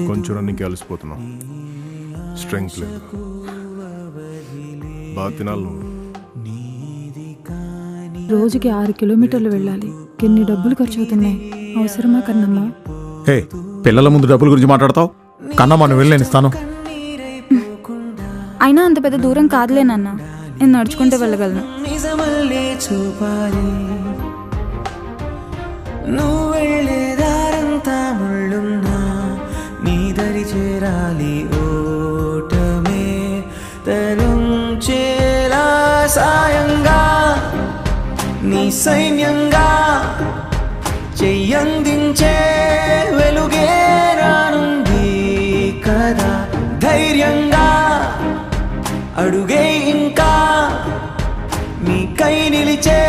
కొంచెం రన్నింగ్కి అలసిపోతున్నాం, స్ట్రెంగ్త్ లేదు. బాగా తినాలి నువ్వు. రోజుకి 6 కిలోమీటర్లు వెళ్ళాలి. ఎన్ని డబ్బులు ఖర్చు అవుతున్నాయి? అవసరమా కన్నమ్మా? హే, పిల్లల ముందు డబ్బుల గురించి మాట్లాడతావు? కన్నమ్మ నువ్వు వెళ్ళి నేను ఇస్తాను. అయినా అంత పెద్ద దూరం కాదులే నాన్న, నేను నడుచుకుంటే వెళ్ళగలను. నువ్వు వెళ్ళేదారంతా ముళ్ళున్నా నీ దరి చేరాలి, ఓటమే తరుంచేలా సాయంగా నీ సైన్యంగా చెయ్యందించే వెలుగే రానుంది కదా. ధైర్యంగా అడుగే ఇంకా నీ కై నిలిచే